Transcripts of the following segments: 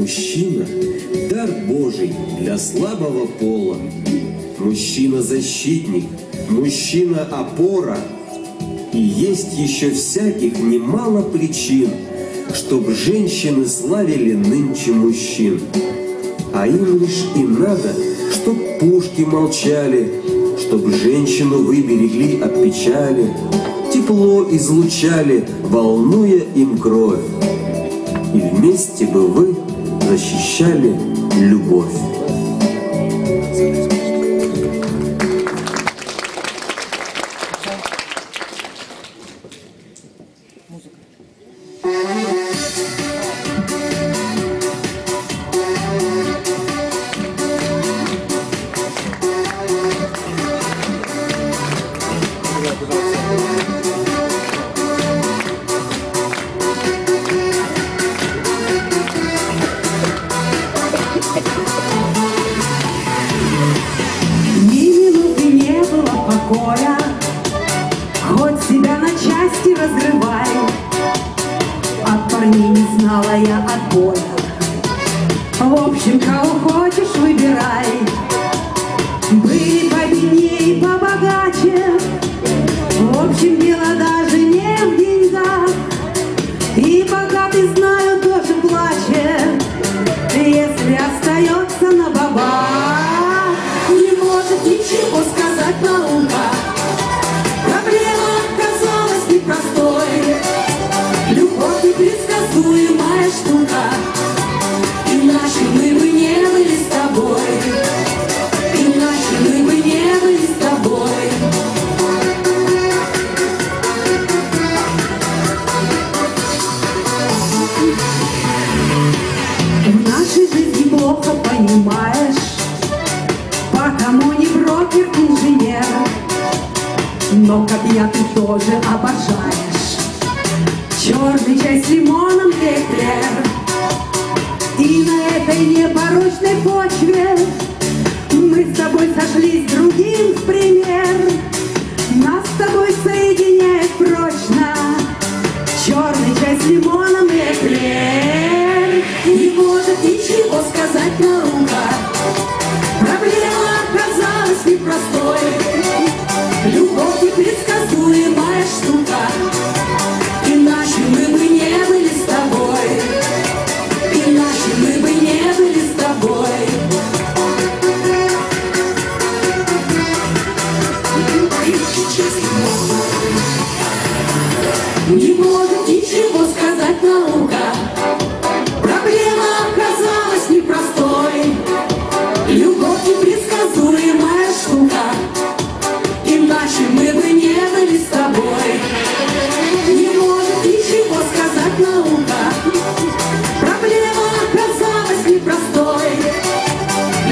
Мужчина – дар Божий для слабого пола. Мужчина-защитник, мужчина-опора. И есть еще всяких немало причин, чтоб женщины славили нынче мужчин. А им лишь и надо, чтоб пушки молчали, чтоб женщину вы берегли от печали, тепло излучали, волнуя им кровь. И вместе бы вы защищали любовь. Хоть себя на части разрывай, от парней не знала я отбоя. В общем, кого хочешь, выбирай. Были победнее и побогаче, в общем, дело даже не в деньгах. И богатый, знаю, тоже плачет, если остается на бабах. Не может ничего сказать наука, проблема оказалась непростой. Любовь непредсказуемая штука, иначе мы бы не были с тобой. Иначе мы бы не были с тобой. В нашей жизни плохо понимаешь, потому не брокер, инженер. Но копья ты тоже обожаешь, черный чай с лимоном эклер. И на этой непорочной почве мы с тобой сошлись другим в пример. Нас с тобой соединяет прочно черный чай с лимоном эклер. Не может ничего сказать наука, проблема оказалась непростой. Любовь непредсказуемая штука, иначе мы бы не были с тобой. Иначе мы бы не были с тобой. Не может ничего сказать наука, проблема оказалась непростой. Любовь непредсказуемая штука, иначе мы бы не были с тобой. Не может ничего сказать наука, проблема оказалась непростой.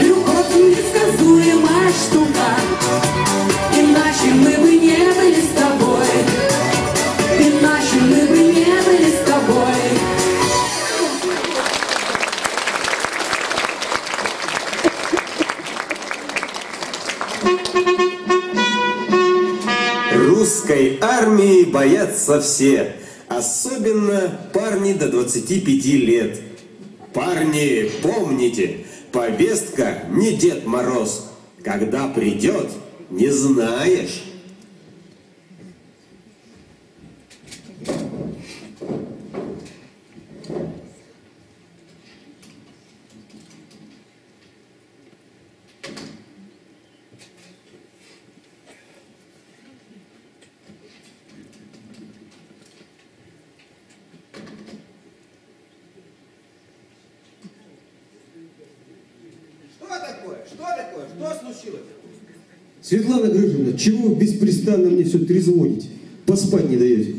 Любовь непредсказуемая штука, иначе мы бы не были с тобой. Иначе мы бы не были с тобой. Русской армии боятся все, особенно парни до 25 лет. Парни, помните, повестка не Дед Мороз. Когда придет, не знаешь. Что случилось? Светлана Григорьевна, чего вы беспрестанно мне все трезвоните? Поспать не даете?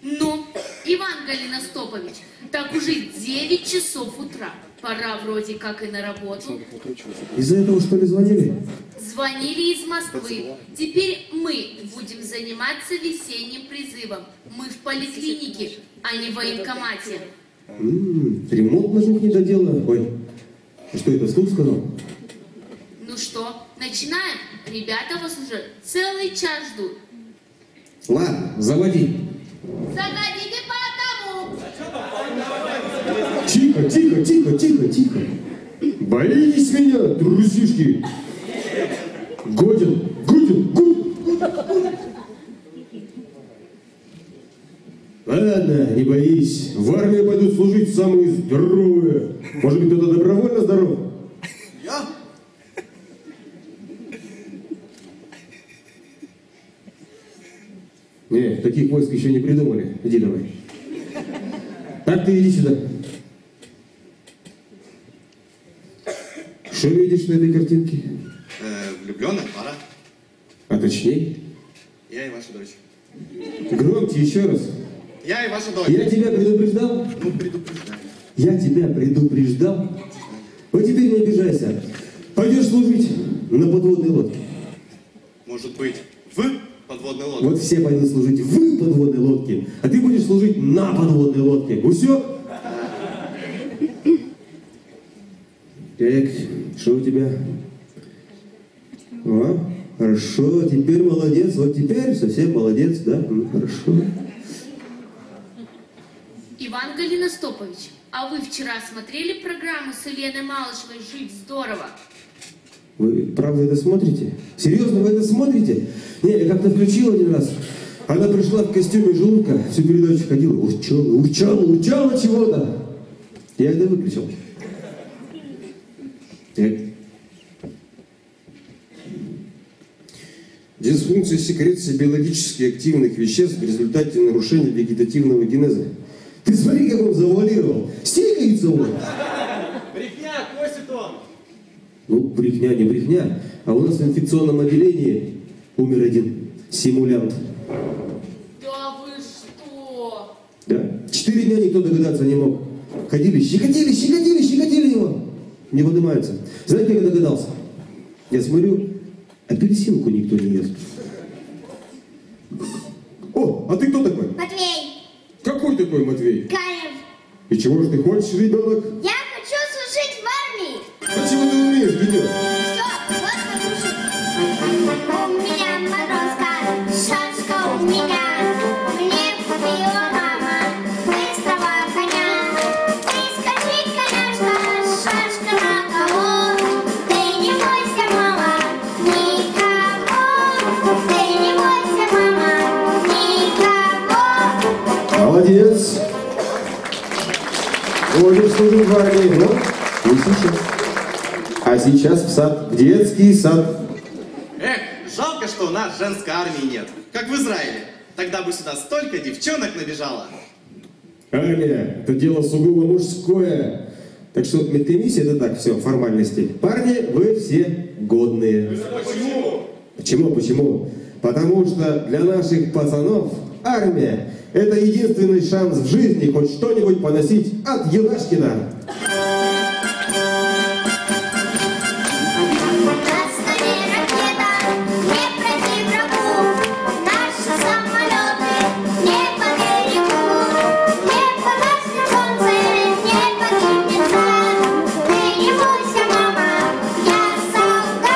Ну, Иван Галиностопович, так уже 9 часов утра. Пора вроде как и на работу. Из-за этого, что ли, звонили? Звонили из Москвы. Теперь мы будем заниматься весенним призывом. Мы в поликлинике, а не в военкомате. Ремонт на кухне доделано. Ой, а что это, вслух сказал? Ну что, начинаем? Ребята вас уже целый час ждут. Ладно, заводи. Заходите по одному. Тихо, тихо, тихо, тихо, тихо. Боитесь меня, трусишки? Годен, годен, годен. Ладно, не боись. В армию пойдут служить самые здоровые. Может быть, кто-то добровольно здоров? Я? Нет, таких войск еще не придумали. Иди давай. Так, ты иди сюда. Что видишь на этой картинке? Влюбленная пара. А точнее? Я и ваша дочь. Громче еще раз. Я и ваша дочь. Я тебя предупреждал? Ну, предупреждаю. Я тебя предупреждал? Вот теперь не обижайся. Пойдешь служить на подводной лодке. Может быть, в подводной лодке. Вот все пойдут служить в подводной лодке, а ты будешь служить на подводной лодке. Все? Так, что у тебя? О, хорошо, теперь молодец. Вот теперь совсем молодец, да? Ну, хорошо. Иван Голеностопович, а вы вчера смотрели программу с Еленой Малышевой «Жить здорово»? Вы правда это смотрите? Серьезно, вы это смотрите? Не, я как-то включил один раз. Она пришла в костюме желудка, всю передачу ходила, урчала чего-то. Я это выключил. Дисфункция секреции биологически активных веществ в результате нарушения вегетативного генеза. Ты смотри, как он завуалировал. Стелькается он. Брехня, косит он. Ну, брехня, не брехня. А у нас в инфекционном отделении умер один симулянт. Да вы что? Да? 4 дня никто догадаться не мог. Ходили, щекотили его. Не поднимаются. Знаете, как я догадался? Я смотрю, апельсинку никто не ест. О, а ты кто такой? Матвей, Какой такой Матвей? Канев, И чего же ты хочешь, ребенок? я хочу служить в армии. А чего ты умеешь, детёнок? Что? Вот послушай. У меня матроска, шашка у меня. Мне купила мама быстрого коня. Ты скачи, коняшка, шашка на кого? Ты не бойся, мама, никого. Ты не бойся, мама, никого. Молодец. Будешь служить в армии, но не сейчас. А сейчас в сад, в детский сад. Эх, жалко, что у нас женской армии нет. Как в Израиле. Тогда бы сюда столько девчонок набежало. Армия – это дело сугубо мужское. Так что медкомиссия – это так, все, формальности. Парни, вы все годные. Почему? Почему? Потому что для наших пацанов армия – это единственный шанс в жизни хоть что-нибудь поносить от Елашкина. На столе ракета, не проти врагу. Наши самолеты не по берегу. Не погаснет солнце, не погибнет сад. Ты не бойся, мама, я солдат.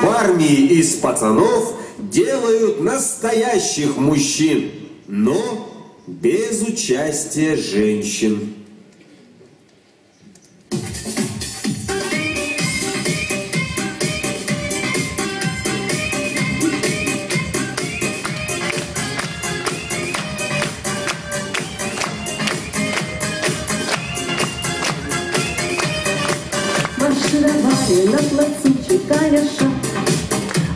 В армии из пацанов делают настоящих мужчин, но без участия женщин. Маршировали на плацу чеканя шаг,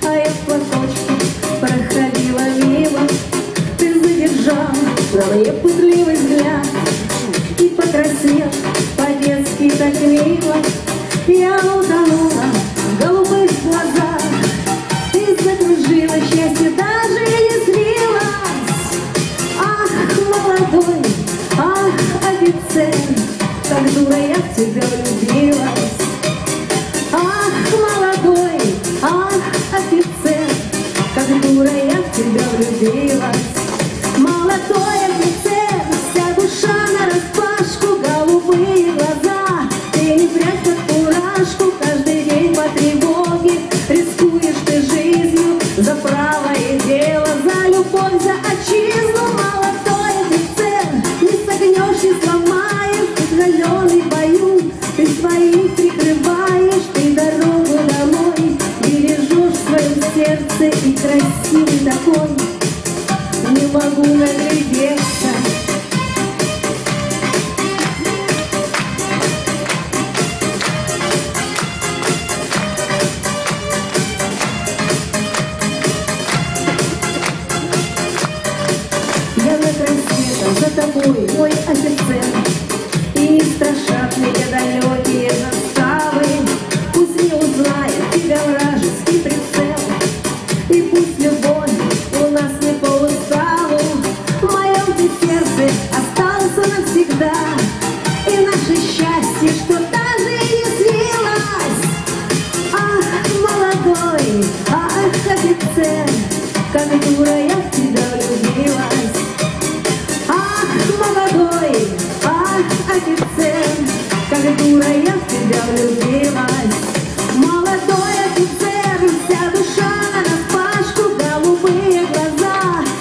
а я в платочке проходила мимо. Ты задержал на мне пытливый взгляд и покраснел по-детски так мило. Я утонула в голубых глазах, ты закружила, счастье даже не снилось. Ах, молодой, ах, офицер, как дура я в тебя влюбилась. Ах, молодой, ах, офицер, как дура я в тебя влюбилась. Молодой офицер, вся душа нараспашку, голубые глаза. Ты не такой мой офицер. И не страшат меня далекие заставы. Пусть не узнает тебя вражеский прицел. И пусть любовь у нас не по уставу. В моем ты сердце остался навсегда. И наше счастье, что даже и не снилось. Ах, молодой, ах, офицер, как дура я в тебя влюбилась. Ах, молодой, ах, офицер, как дура я в тебя влюбилась. Молодой офицер, вся душа нараспашку, голубые глаза.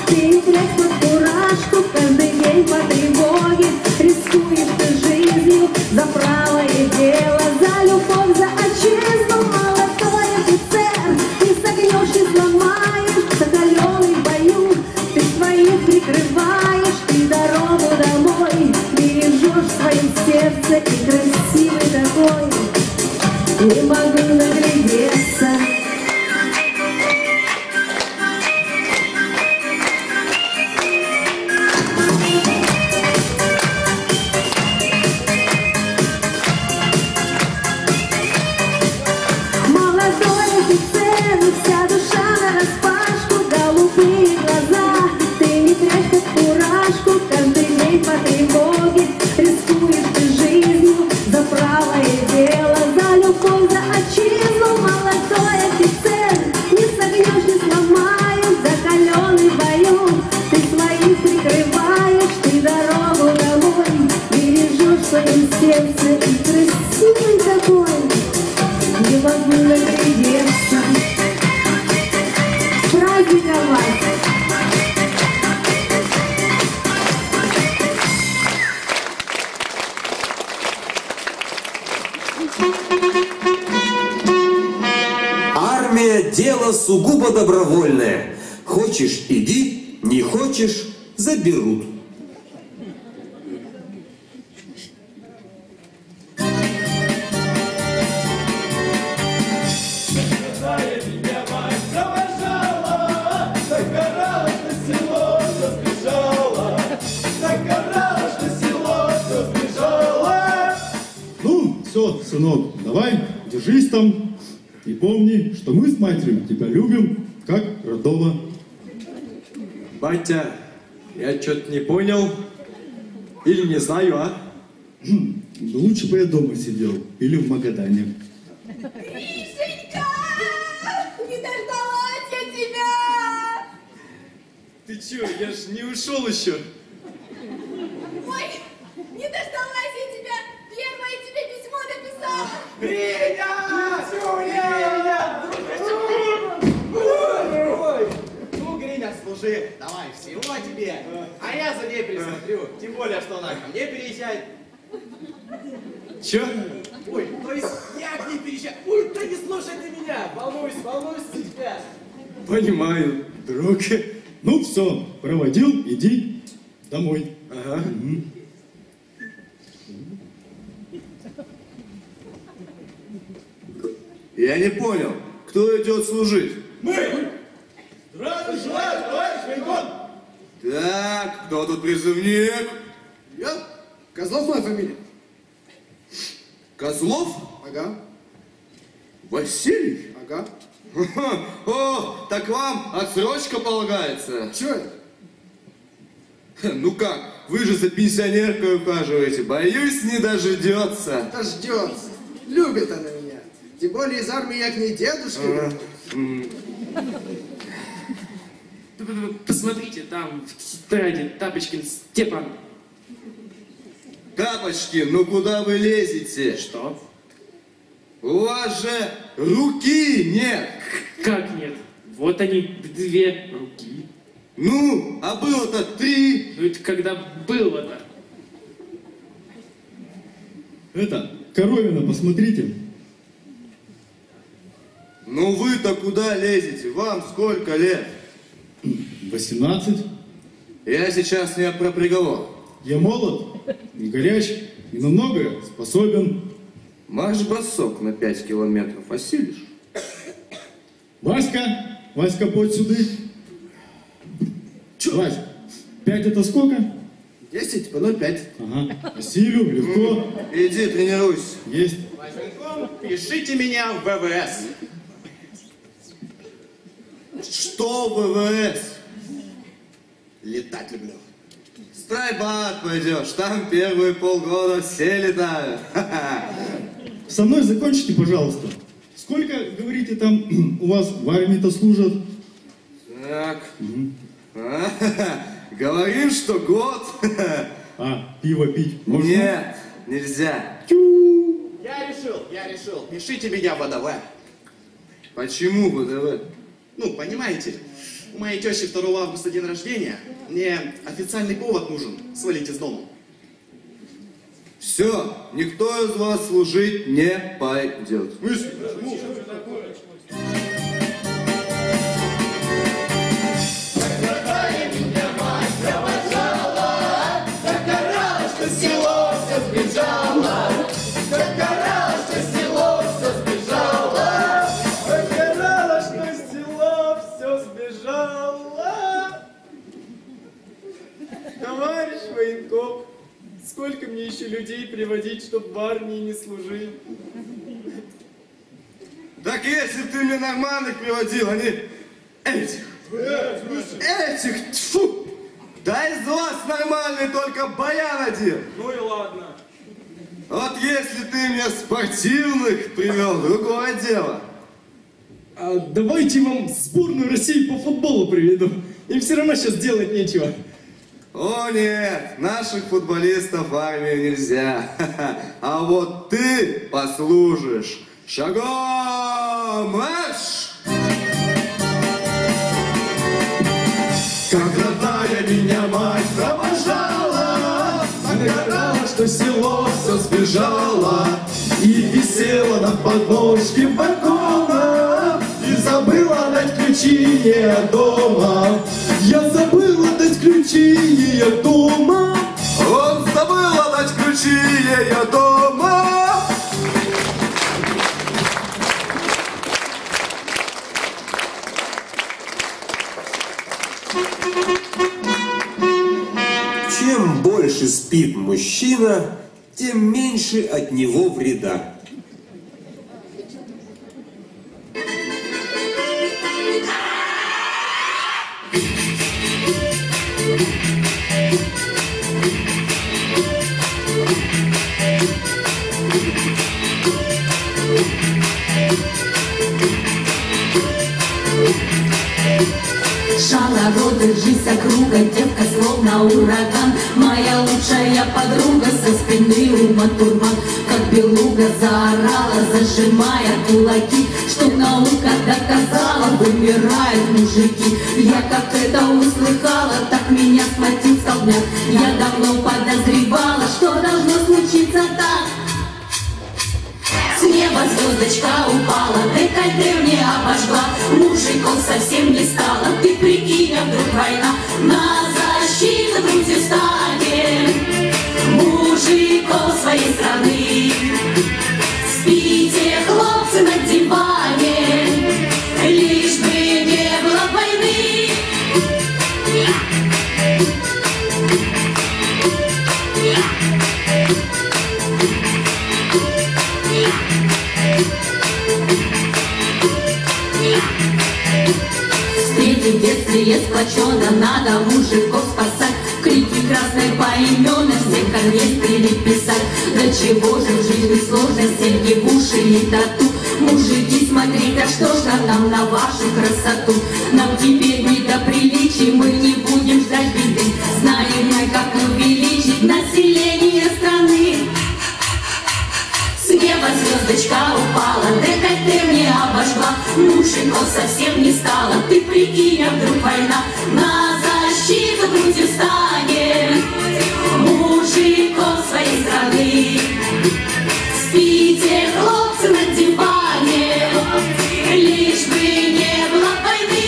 Ты трешь под фуражку, каждый день по тревоге. Рискуешь ты жизнью за правое дело, за любовь, за отчизну. Молодой офицер, не согнешь, не сломаешь, закаленный в бою. Ты своих прикрываешь, ты дорогу домой бережешь в своем сердце, и красивый такой. Не могу наглядеться. Молодой офицер, вся душа нараспашку, голубые глаза. Ты не трешь как фуражку, каждый день по тревоге. Рискуешь ты жизнью за правое дело, за любовь, за отчизну. Молодой офицер, не согнешь, не сломаешь, закаленный в бою. Ты своих прикрываешь, ты дорогу домой бережешь в своем сердце, и красивый такой. Не могу наглядеться. С праздником вас! Армия – дело сугубо добровольное. Хочешь – иди, не хочешь – заберут. Ну, все, сынок, давай, держись там. И помни, что мы с матерью тебя любим, как родного. Батя, я что-то не понял. Или не знаю, а? Да лучше бы я дома сидел. Или в Магадане. Гришенька! Не дождалась я тебя! Ты чё, я ж не ушел еще. Ой, не дождалась я тебя! Первое тебе письмо написала! Ну, Гриня, служи, давай, всего тебе. А я за ней присмотрю. Тем более, что она ко мне переезжает. Чё? Ой, то есть я к ней переезжаю. Ой, да не слушай ты меня. Волнуюсь за тебя. Понимаю, друг. Ну все, проводил, иди домой. Ага. Я не понял, кто идет служить? Мы! Здравия желаю, товарищ военком! Так, кто тут призывник? Я? Козлов моя фамилия. Козлов? Ага, Василий? ага. О, так вам отсрочка полагается. Чё это? Ну как, вы же за пенсионеркой ухаживаете. Боюсь, не дождется. Дождется. Любит она меня. Тем более из армии я к ней дедушке. Посмотрите, там в тетради Тапочкин Степан. Тапочки, ну куда вы лезете? Что? У вас же руки нет. Как нет? Вот они, две руки. Ну, а было-то 3. Ну это когда было-то. Это, Коровина, посмотрите. Ну вы-то куда лезете? Вам сколько лет? 18. Я сейчас не про приговор. Я молод, не горяч и на многое способен. Марш-бросок на 5 километров осилишь? Васька, подь сюда. Вась, 5 это сколько? 200, типа 0,5. Ага. Василию, легко. Иди, тренируйся. Есть. Пишите меня в ВВС. Что ВВС? Летать люблю. Страйбат пойдешь, там первые полгода все летают. Со мной закончите, пожалуйста. Сколько, говорите, там у вас в армии-то служат? Так. Говорим, что год. А, пиво пить можно? Нет, нельзя. Я решил. Пишите меня в ВДВ. Почему ВДВ? Ну, понимаете, у моей тещи 2 августа день рождения. Мне официальный повод нужен свалить из дома. Все, никто из вас служить не пойдет. Товарищ военком, сколько мне еще людей приводить, чтоб в армии не служить? Так если б ты мне нормальных приводил, а не этих. Тьфу! Да из вас нормальный только Баян один. Ну и ладно. Вот если ты мне спортивных привел, другое дело. А давайте вам сборную России по футболу приведу. Им все равно сейчас делать нечего. О нет, наших футболистов в армию нельзя. А вот ты послужишь. Шагом марш! Как родная меня мать провожала, загорала, что село все сбежала, и висела на подножке балкона, и забыла дать ключи ей от дома. Я забыла дать ключи ей от дома. Он забыла дать ключи ей от дома. Чем больше спит мужчина, тем меньше от него вреда. Шарогод, держись округа, девка словно ураган. Моя лучшая подруга со спины ума-турман. Как белуга заорала, зажимая кулаки, что наука доказала, вымирают мужики. Я как это услыхала, так меня схватил столбняк. Я давно подозревала, что должно случиться так. С неба звездочка упала, декольте мне обожгла, мужиков совсем не стало. Ты прикинь, а вдруг война, на защиту друзей станем мужиков своей страны. Спите, хлопцы, на диване, лишь бы не было войны. Встретив бедствие сплоченно, надо мужиков спасать. Крики красной поименно всех конец переписать. До чего же в жизни сложно, серьги в уши и тату. Мужики, смотри-ка, что ж нам на вашу красоту. Нам теперь не до приличий, мы не будем ждать беды. Знаем мы, как увеличить население страны. С неба звездочка упала, декольте мне обожгла, мужиков совсем не стало. Ты прикинь, а вдруг война, на защиту грудью станем мужиков своей страны. Спите, хлопцы, на диване, лишь бы не было войны.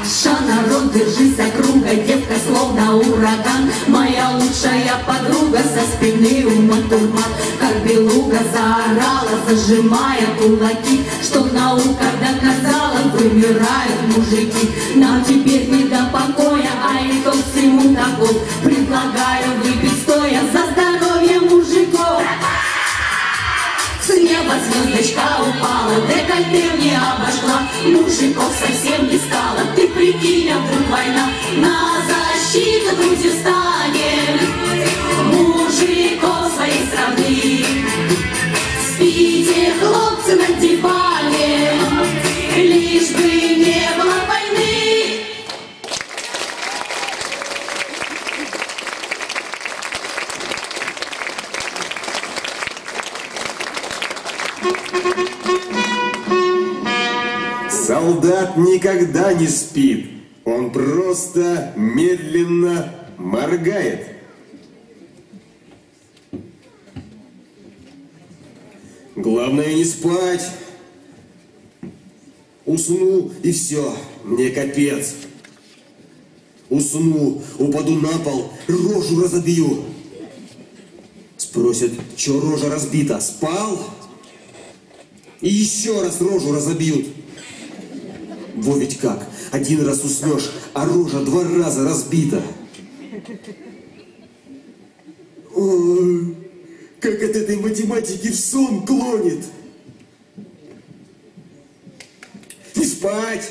Ша, народ, держись округа, девка словно сжимая кулаки, что наука доказала, вымирают мужики. Нам теперь не до покоя, а итог всему таков. Предлагаю выпить стоя за здоровье мужиков. С неба звездочка упала, декольте мне обожгла, мужиков совсем не стало. Ты прикинь, а вдруг война, на защиту грудью станет мужиков своей страны. Спите, хлопцы, на диване, лишь бы не было войны. Солдат никогда не спит, он просто медленно моргает. Главное не спать. Усну и все, мне капец. Усну, упаду на пол, рожу разобью. Спросят, что рожа разбита, спал? И еще раз рожу разобьют. Во ведь как, один раз уснешь, а рожа 2 раза разбита. Ой, как от этой математики в сон клонит. Не спать!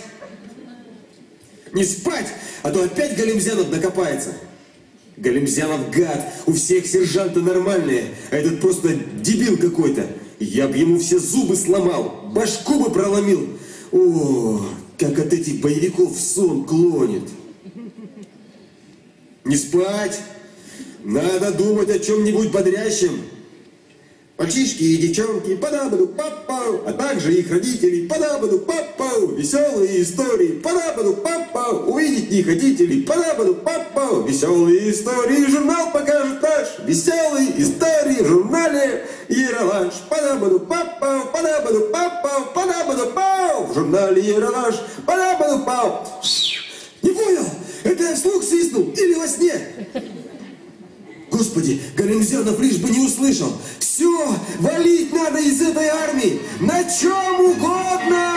Не спать, а то опять Галимзянов накопается. Галимзянов гад, у всех сержанты нормальные, а этот просто дебил какой-то. Я б ему все зубы сломал, башку бы проломил. О, как от этих боевиков в сон клонит. Не спать, надо думать о чем-нибудь бодрящем. Мальчишки и девчонки, падабаду-папау, а также их родители, падабаду-папау, веселые истории, падабаду-папау, увидеть не хотите ли, падабаду-папау, веселые истории, журнал покажет наш, веселые истории в журнале Ералаш, падабаду-папау, падабаду-папау, падабаду-пау, в журнале Ералаш, падабаду-пау. Не понял, это я вслух свистнул или во сне? Господи, Галимзянов лишь бы не услышал. Все, валить надо из этой армии, на чем угодно!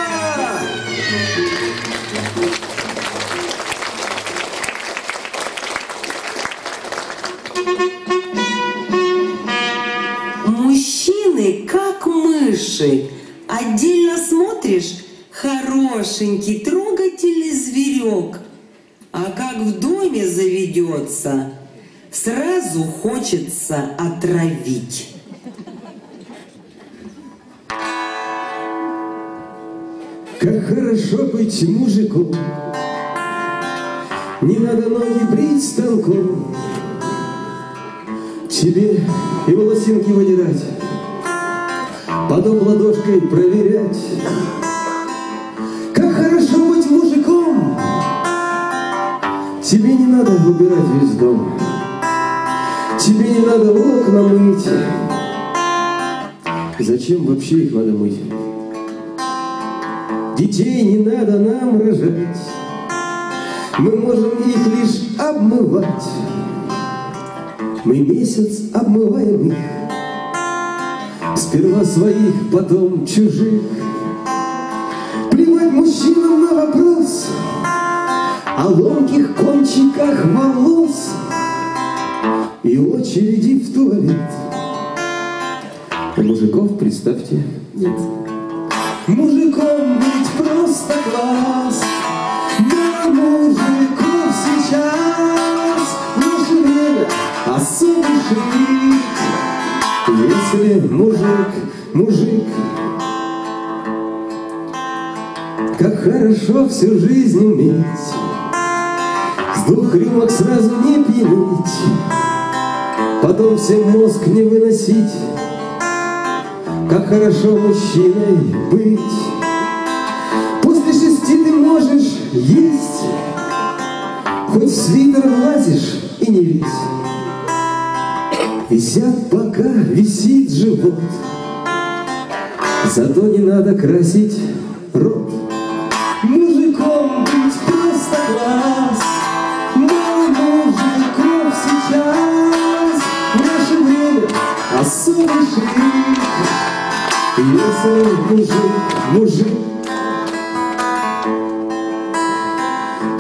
Мужчины как мыши. Отдельно смотришь, хорошенький, трогательный зверек. А как в доме заведется, сразу хочется отравить. Как хорошо быть мужиком, не надо ноги брить станком, тебе и волосинки выдирать, потом ладошкой проверять. Как хорошо быть мужиком, тебе не надо убирать весь дом, тебе не надо окна мыть. Зачем вообще их надо мыть? Детей не надо нам рожать, мы можем их лишь обмывать. Мы месяц обмываем их, сперва своих, потом чужих. Плевать мужчинам на вопрос о ломких кончиках волос и очереди в туалет. А мужиков, представьте, нет. Мужиком быть просто класс, но мужиков сейчас в наше время особый шик. Если мужик, как хорошо всю жизнь уметь с 2 рюмок сразу не пьянеть, потом всем мозг не выносить. Как хорошо мужчиной быть. После 6 ты можешь есть, хоть в свитер влазишь и не весь. Висят бока, висит живот, зато не надо красить рот. Мужиком быть просто класс, но мужиков сейчас в наше время особый шик. Если если мужик,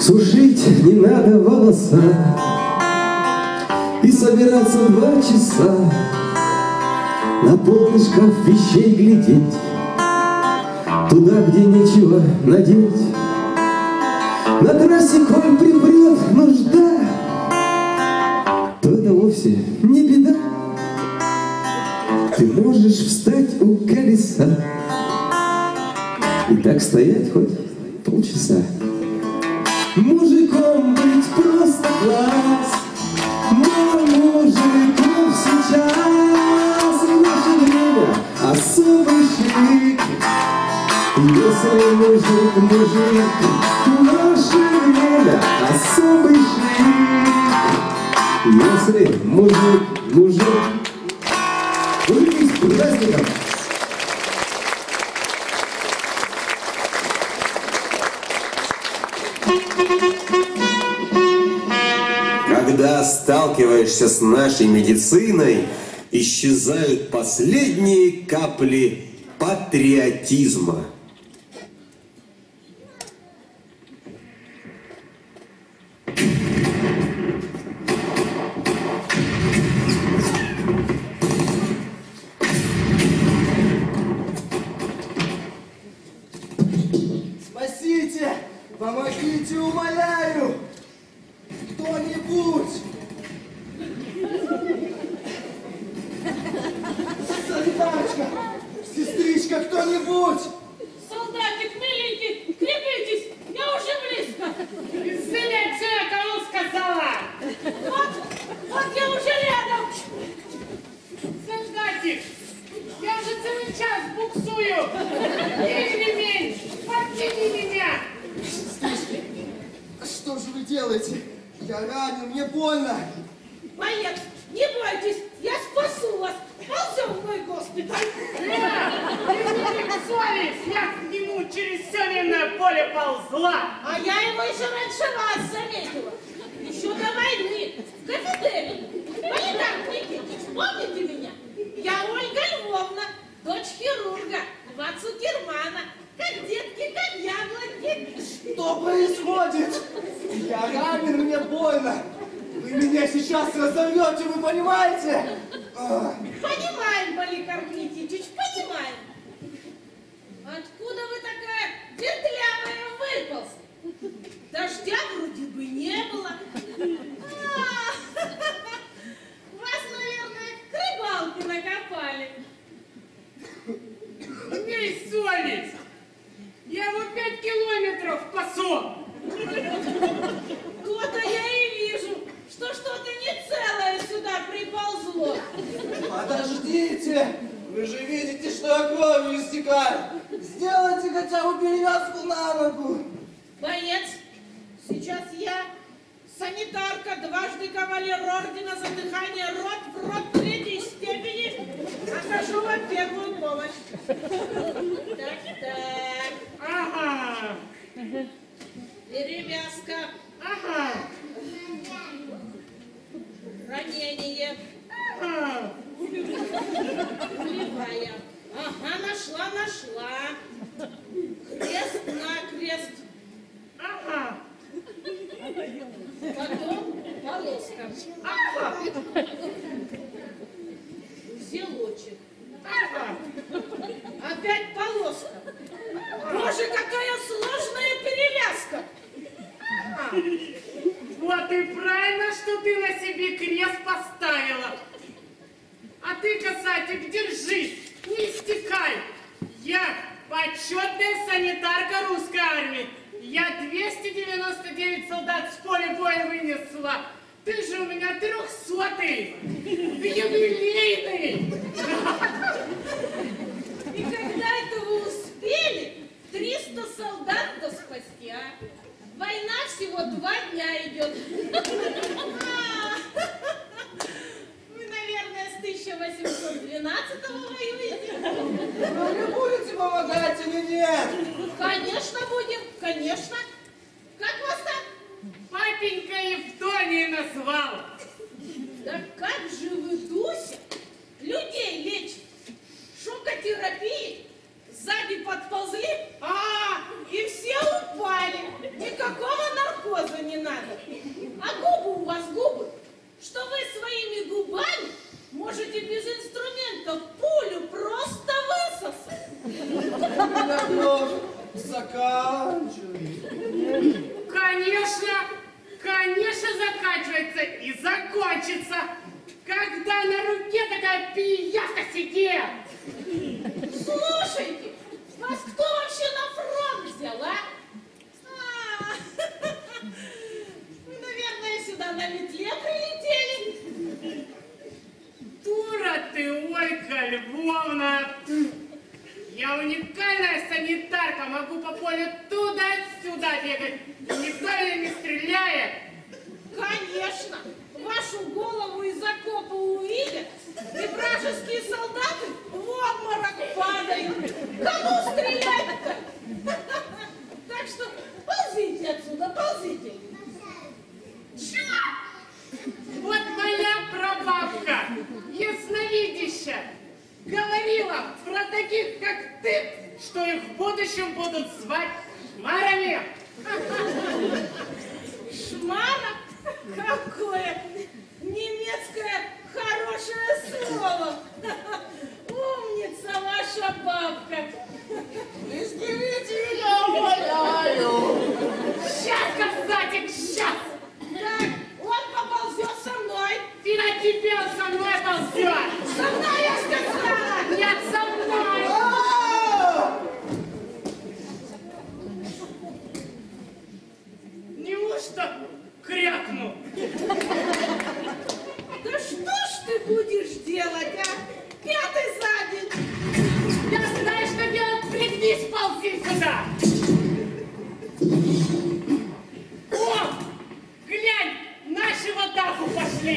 сушить не надо волоса и собираться 2 часа, на полный шкаф вещей глядеть, туда, где нечего надеть. На трассе, коль припрет нужда, то это вовсе не беда. Ты можешь встать у колеса и так стоять хоть полчаса. Мужиком быть просто класс, но мужиков сейчас в наше время особый шик. Если мужик, в наше время особый шик. Если мужик, улыбнись, с праздником! Когда сталкиваешься с нашей медициной, исчезают последние капли патриотизма. Спасите! Помогите, умоляю! Кто-нибудь! Санитарочка! Сестричка, кто-нибудь! Солдатик, миленький, крепитесь! Я уже близко! Исцеляйте, кому сказала! Вот я уже рядом! Солдатик, я уже целый час буксую! Эй, ремень, подтяни меня! Что же вы делаете? Я ранен, мне больно! Боец, не бойтесь, я спасу вас! Ползем в мой госпиталь! Совесть, я к нему через все минное поле ползла! А я его еще раньше вас заметила! Еще до войны, в кафетерии! Политарх Никитич, помните меня? Я Ольга Львовна, дочь хирурга, 2 Цукермана. Как детки, как яблоки. Что происходит? Я ранен, мне больно. Вы меня сейчас разорвете, вы понимаете? Понимаем, Поликарп Никитич, понимаем. Откуда вы такая вертлявая выползли? Дождя вроде бы не было. Вас, наверное, к рыбалке накопали. Имей совесть! Я его 5 километров пасу! То-то я и вижу, что что-то нецелое сюда приползло. Подождите! Вы же видите, что я кровью истекаю. Сделайте хотя бы перевязку на ногу. Боец, сейчас я, санитарка, 2-й кавалер ордена за дыхание рот в рот 3-й степени, окажу вам первую помощь. Так. Ага. Перевязка. Ага. Ранение. Ага. Пулевая. Ага, нашла. Крест-накрест. Ага. Потом полоска. Ага. Узелочек. Ага. Опять полоска. Боже, какая сложная перевязка. Ага. Вот и правильно, что ты на себе крест поставила. А ты, касатик, держись, не истекай. Я почетная санитарка русской армии. Я 299 солдат с поля боя вынесла. Ты же у меня 300-й, юбилейный. И когда это вы успели 300 солдат-то спасти, а? Война всего 2 дня идет. Вы, наверное, с 1812-го воюете? Вы не будете помогать или нет? Конечно будем, конечно. Как вас там? Папенька Евдоний назвал. Да как же вы, Дуся, людей лечите? Шокотерапией? сзади подползли, и все упали. Никакого наркоза не надо. А губы у вас губы, что вы своими губами можете без инструментов пулю просто высосать. Заканчивай. Конечно, заканчивается и закончится, когда на руке такая пиявка сидит. Слушайте, вас кто вообще на фронт взял, а? Вы, наверное, сюда на метле прилетели. Дура ты, Ольга Львовна. Я уникальная санитарка, могу по полю туда-сюда бегать. Никто меня не стреляет. Конечно, вашу голову из окопа увидят, и вражеские солдаты в обморок падают. Кому стрелять-то? Так что ползите отсюда, ползите. Вот моя прабабка, ясновидящая, говорила про таких, как ты, что их в будущем будут звать шмарами. Шмара? Какое немецкое хорошее слово. Умница ваша бабка. Изберите меня, умоляю. Сейчас, касатик, сейчас. Так, он поползет со мной. И на тебя со мной ползет. Со мной, я сказала. Нет, со мной. Неужто крякну? Да что ж ты будешь делать, а? Пятый за день. Я знаю, что делать. Пригнись, ползи сюда. О, глянь, наши в атаку пошли.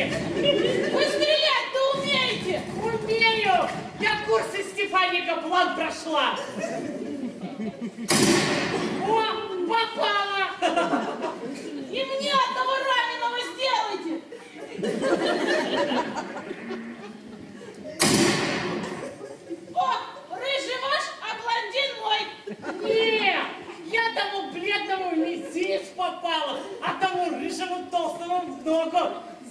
Вы стрелять-то умеете? Умею. Я курсы Стефании Каплан прошла. О, попала. И мне одного раненого сделайте. О, рыжий ваш, а блондин мой. Не, я тому бледному в мизинец попала, а тому рыжему толстому в ногу.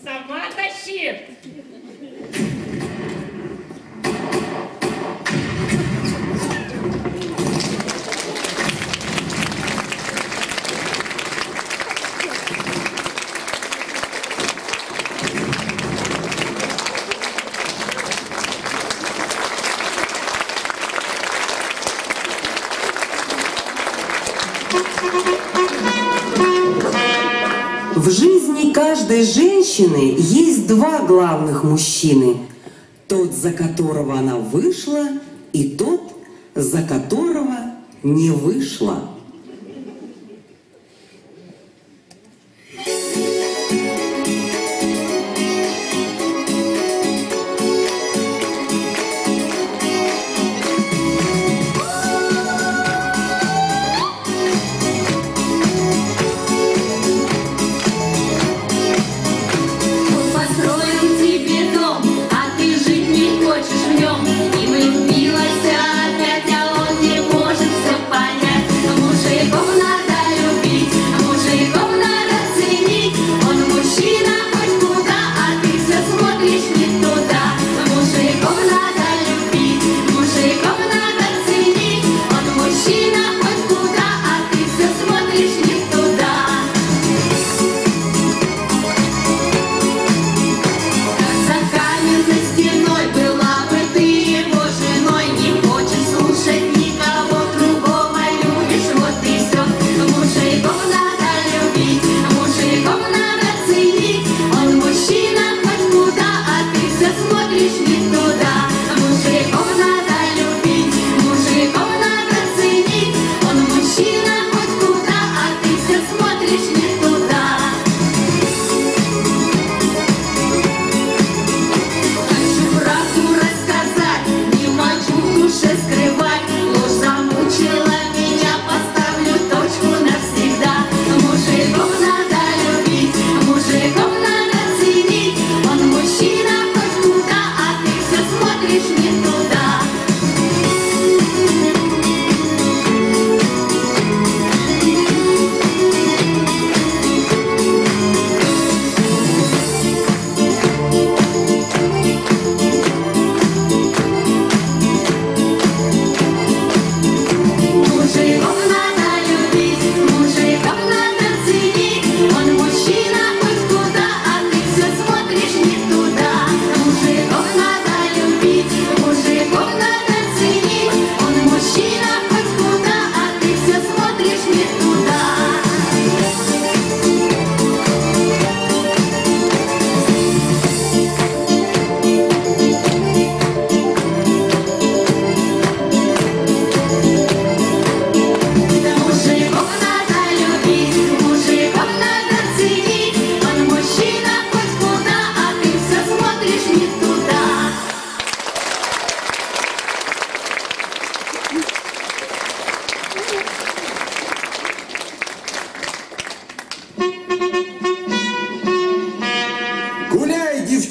Сама тащи. В жизни каждой женщины есть два главных мужчины. Тот, за которого она вышла, и тот, за которого не вышла. Построим тебе дом, а ты жить не хочешь в нем. И влюбилась опять, а он не может все понять.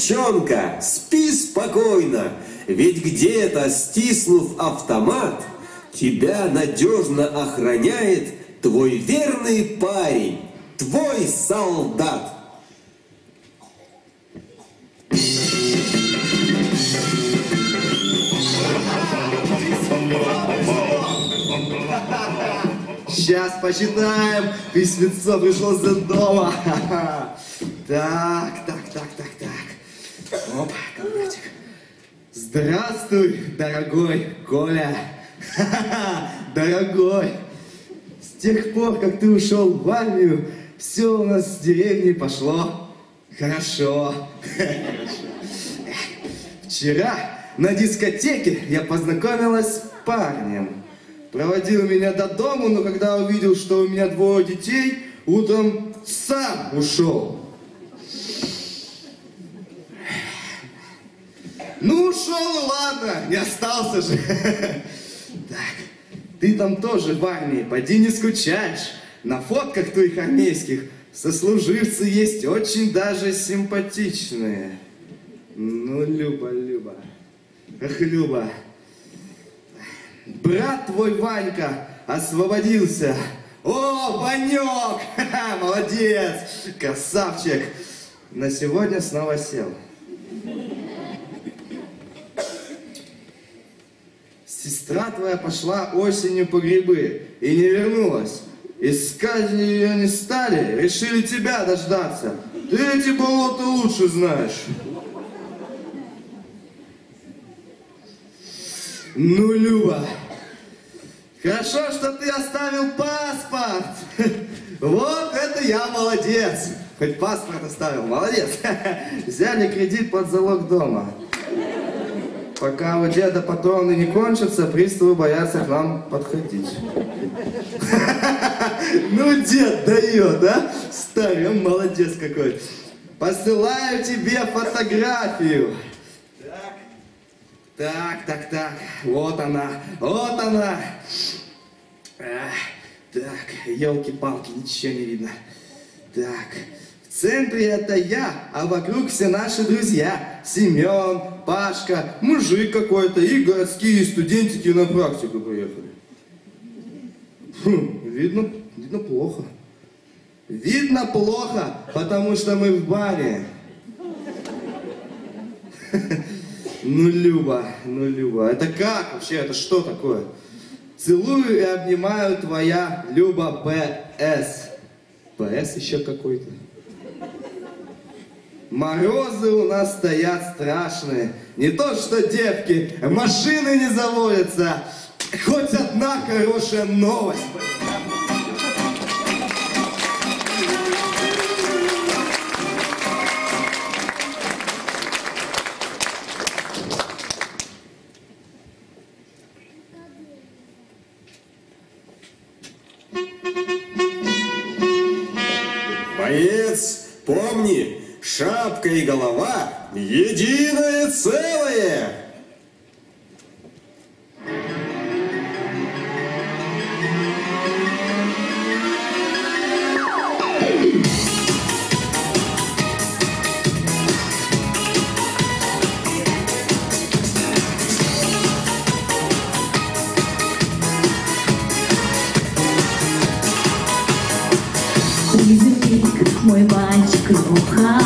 девчонка, спи спокойно, ведь где-то, стиснув автомат, тебя надежно охраняет твой верный парень, твой солдат. Сейчас посчитаем. Письмецо пришло за дома. Так. Оп, конвертик. Здравствуй, дорогой Коля. Дорогой, с тех пор, как ты ушел в армию, все у нас в деревне пошло хорошо. Вчера на дискотеке я познакомилась с парнем. Проводил меня до дому, но когда увидел, что у меня 2 детей, утром сам ушел. Ну, ушел, ладно, не остался же. Так, ты там тоже в армии, поди не скучаешь. На фотках твоих армейских сослуживцы есть очень даже симпатичные. Ну, Люба. Ах, Люба. Брат твой Ванька освободился. О, Ванек! Молодец! Красавчик! На сегодня снова сел. Сестра твоя пошла осенью по грибы и не вернулась. Искать ее не стали, решили тебя дождаться. Ты эти болота лучше знаешь. Ну, Люба, хорошо, что ты оставил паспорт. Вот это я молодец. Хоть паспорт оставил, молодец. Взяли кредит под залог дома. Пока у деда патроны не кончатся, приставы боятся к нам подходить. Ну, дед дает, да? Старый, он молодец какой. Посылаю тебе фотографию. Так. Вот она. Так, елки-палки, ничего не видно. Так, в центре это я, а вокруг все наши друзья. Семен, Пашка, мужик какой-то и городские студентики на практику приехали. Видно плохо. Видно плохо, потому что мы в бане. Ну, Люба, это как вообще, это что такое? Целую и обнимаю, твоя Люба П.С. П.С. еще какой-то. Морозы у нас стоят страшные. Не то что девки, машины не заводятся. Хоть одна хорошая новость. Боец, помни, шапка и голова — единое целое! Мой мальчик Леха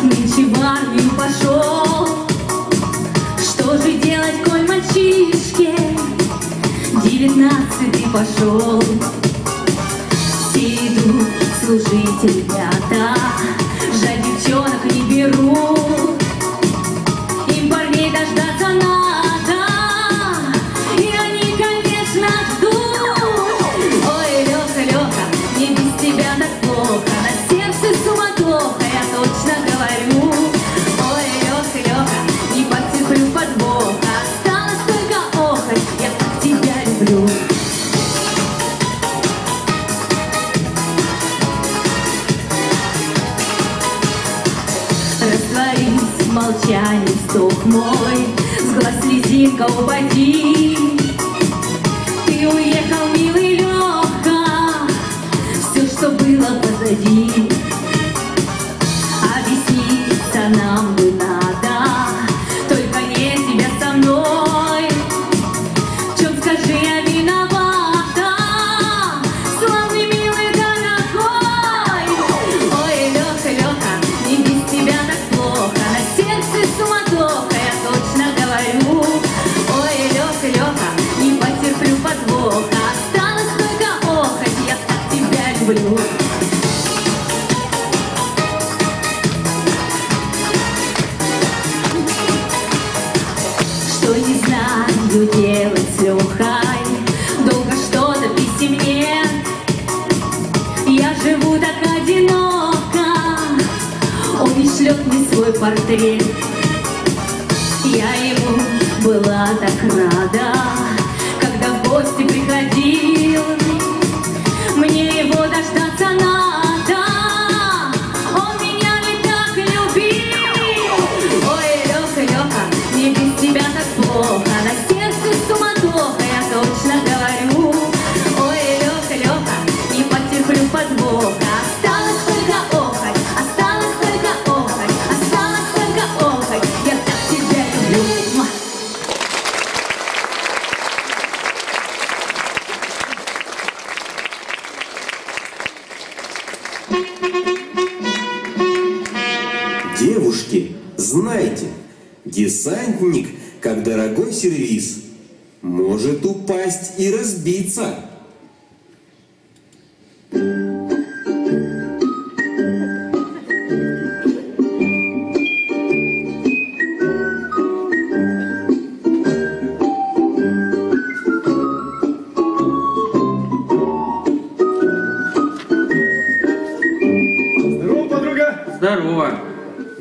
нынче в армию пошел. Что же делать, коль мальчишке 19 пошел? Все идут служить ребята, жаль, девчонок не берут. Им парней дождаться надо, и они, конечно, ждут. Ой, Леха, не без тебя так плохо. Суматоха, я точно говорю. Ой, Леха, не потерплю подвоха. Осталось только охоть, я так тебя люблю. Растворись в молчании, вздох мой, с глаз слезинка упади. Ты уехал, милый Леха, все, что было позади. Объясниться нам бы надо. люблю. Что не знаю делать с Лехой, долго что-то писем нет. Я живу так одиноко, он не шлет мне свой портрет. Я ему была так рада, когда в гости приходил. Мне его дождаться надо, он меня не так любил. Ой, Леха, Леха, мне без тебя так плохо, на сердце суматоха, я точно говорю. Ой, Леха, Леха, не потерплю подвоха. Осталось только охоть, осталось только охоть, осталось только охоть, я так тебя люблю. Девушки, знайте, десантник, как дорогой сервиз, может упасть и разбиться. Здорово, подруга. Здорово.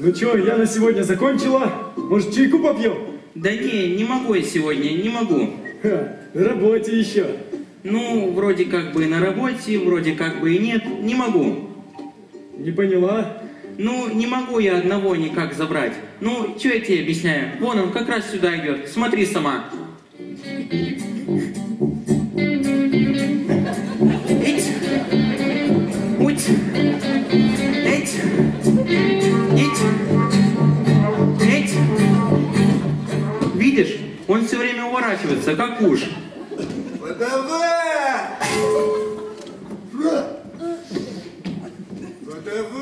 Ну чё, я на сегодня закончила? Может, чайку попьем? Да не могу я сегодня, не могу. Ха, на работе еще. Ну, вроде как бы и на работе, вроде как бы и нет, не могу. Не поняла? Ну, не могу я одного никак забрать. Ну, что я тебе объясняю? Вон он как раз сюда идет, смотри сама. Эть! Уть! Эть! Эть! Эть! Видишь, он все время уворачивается, как уж. ВДВ! ВДВ!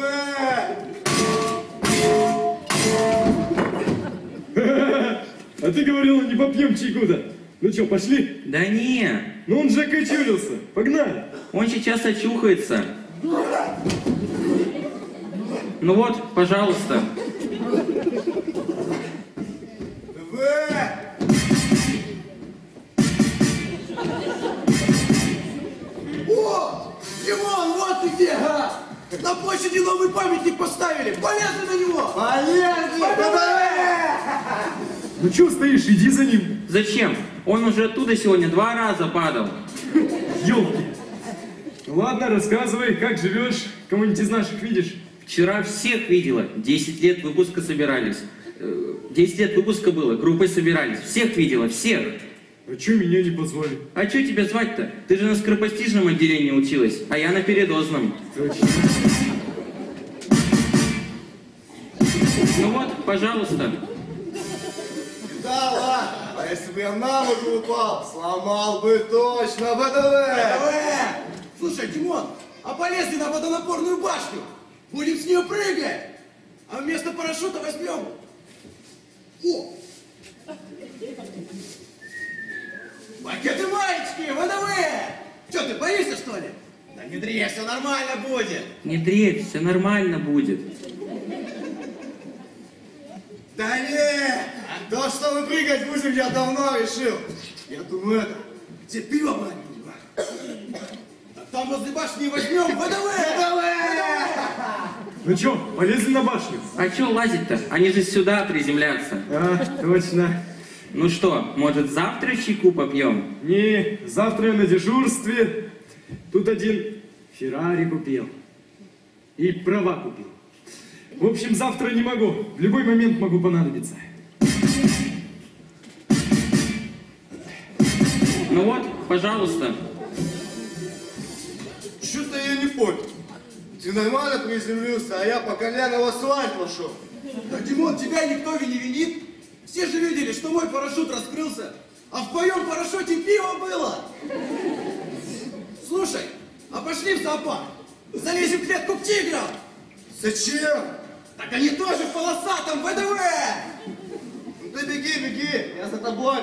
А ты говорила, не попьем чайку-то. Ну чё, пошли? Да не. Ну он же окочурился. Погнали. Он сейчас очухается. Ну вот, пожалуйста. О, Димон, вот ты где, а? На площади новый памятник поставили. Полезли на него. Полезли! Ну чё стоишь, иди за ним. Зачем? Он уже оттуда сегодня 2 раза падал. Ёлки. Ну ладно, рассказывай, как живешь, кого-нибудь из наших видишь? Вчера всех видела. 10 лет выпуска собирались. 10 лет выпуска было, группой собирались. Всех видела, всех. А чё меня не позвали? А чё тебя звать-то? Ты же на скоропостижном отделении училась, а я на передозном. Точно. Ну вот, пожалуйста. Да ладно, а если бы я на ногу упал, сломал бы точно ВДВ! Слушай, Димон, а полезли на водонапорную башню. Будем с нее прыгать. А вместо парашюта возьмем... О! Пакеты маечки, ВДВ! Че, ты боишься, что ли? Да не дрейфь, все нормально будет. Не дрейфь, все нормально будет. Да нет! То, что мы прыгать будем, я давно решил. Я думаю, это... Тебе пиво брать будем, а? Там возле башни возьмем ВДВ! Ну чё, полезли на башню? А чё лазить-то? Они же сюда приземлятся. А, точно. Ну что, может завтра чайку попьем? Не, завтра я на дежурстве. Тут один Феррари купил. И права купил. В общем, завтра не могу. В любой момент могу понадобиться. Ну вот, пожалуйста. Что-то я не понял. Ты нормально приземлился, а я по колено в асфальт пошел. Да, Димон, тебя никто не винит. Все же видели, что мой парашют раскрылся, а в твоем парашюте пиво было. Слушай, а пошли в зоопарк. Залезем в клетку к тиграм. Зачем? Так они тоже в полосатом ВДВ. Ну ты беги, беги, я за тобой.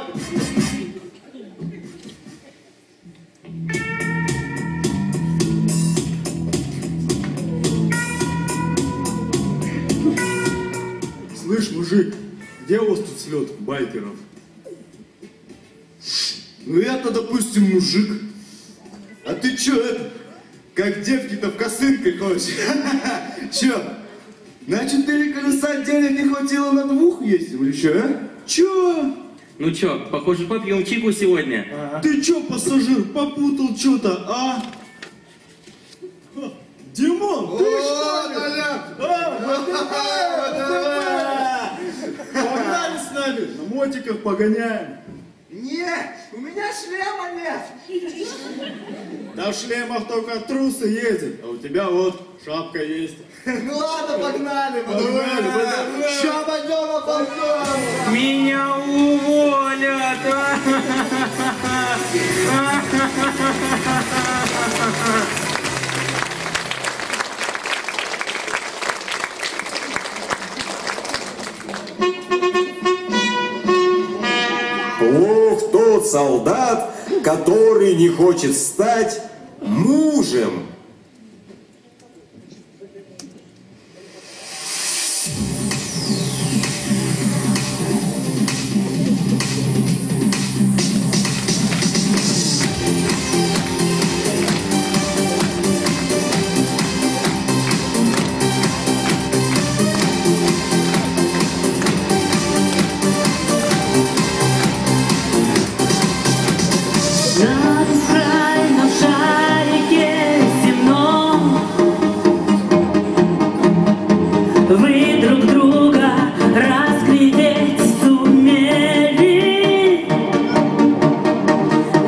мужик, где у вас тут слет байкеров? Ну я-то, допустим, мужик. А ты чё, это, как девки-то в косынке ходишь? Чё? На 4 колеса денег не хватило на 2 ездим или чё, а? Чё? Ну чё, похоже, попьем чайку сегодня. Ты чё, пассажир, попутал чё-то, а? Димон, ты что ли? Погнали с нами, на мотиках погоняем. Нет, у меня шлема нет. Да в шлемах только трусы ездят, а у тебя вот шапка есть. Ну ладно, погнали, погнали. Ща пойдем на фонтан. Меня уволят. Плох тот солдат, который не хочет стать мужем. На бескрайном шарике земном вы друг друга разглядеть сумели.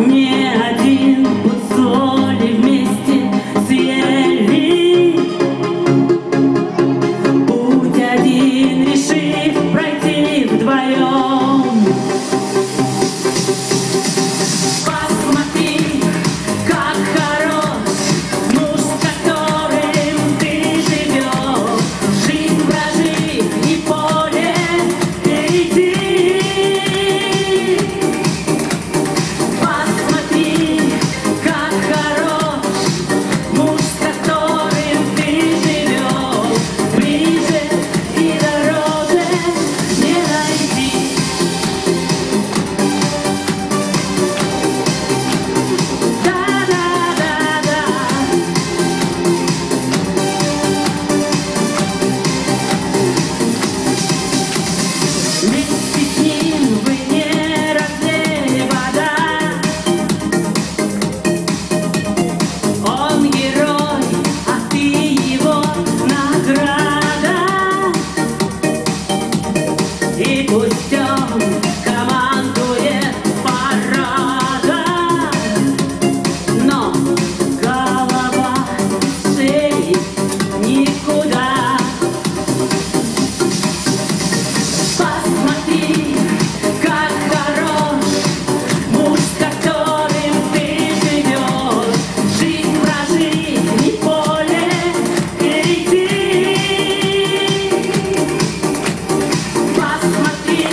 Не один пуд соли вместе съели. Путь один решив пройти вдвоем. Посмотри, как хорош муж, с которым ты живешь. Жизнь прожить и поле перейти. Посмотри, как хорош муж, с которым ты живешь. Ближе и дороже не найти. Вместе с ним вы не разлили вода. Он герой, а ты его награда. И пусть он командует парадом, но голова шеи никуда. Посмотри, как хорош муж, с которым ты живешь. Жизнь прожить, не поле перейти. Посмотри,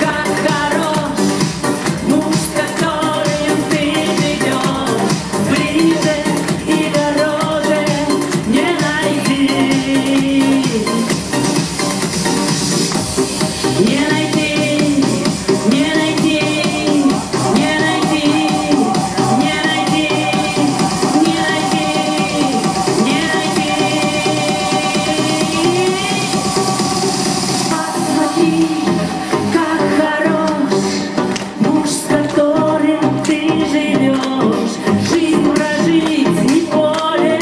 как хорош муж, с которым ты живешь. Ближе и дороже не найти. Не найти, не найти, не найти, не найти, не найти, не найти. Посмотри, как хорош муж, с которым ты живешь. Жизнь прожить, не поле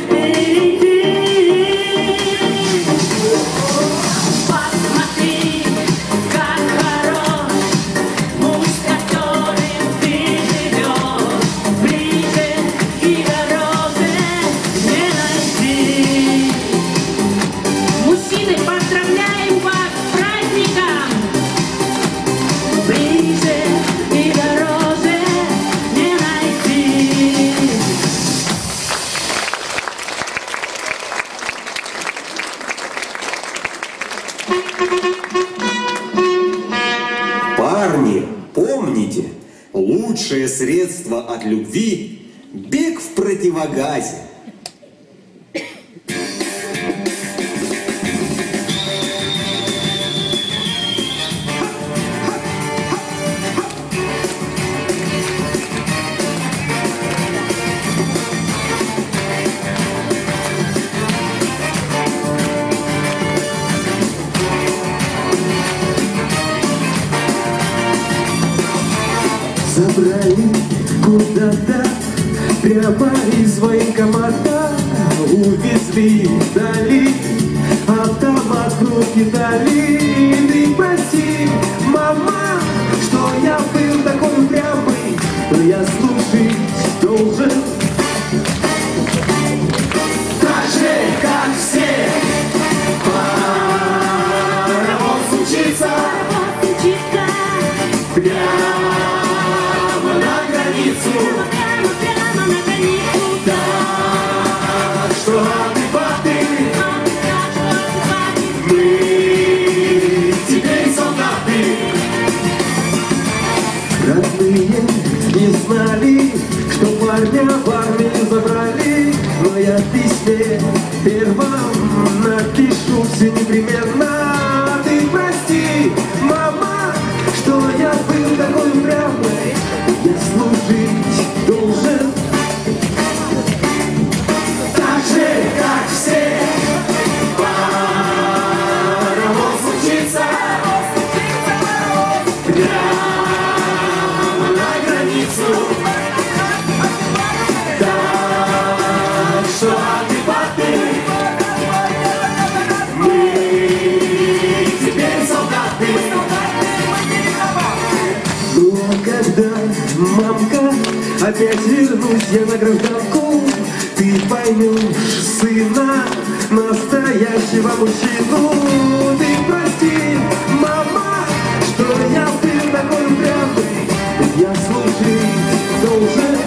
перейти. Посмотри, как хорош муж, с которым ты живешь. Ближе и дороже не найти. Мужчины, поздравляем вас с праздником! Ближе и дороже не найти. Парни, помните, лучшее средство от любви – бег в противогазе. забрали куда-то прямо из военкомата, увезли вдали, автомат в руки дали. Ты прости, мама, что я был такой упрямый, но я служить должен так же, как все. Паровоз учится прямо на границу, так что антипаты, мы теперь солдаты. Родные не знали, что парня в армию забрали, но я в письме первом напишу все непременно. Ты прости, мама, что я был такой упрямый, я служить должен так же, как все. Паровоз учится прямо на границу, так что антипаты, мы теперь солдаты. Ну а когда, мамка, опять вернусь я на гражданку, ты поймешь сына, настоящего мужчину. Ты прости, мама, что я был такой упрямый, я служить должен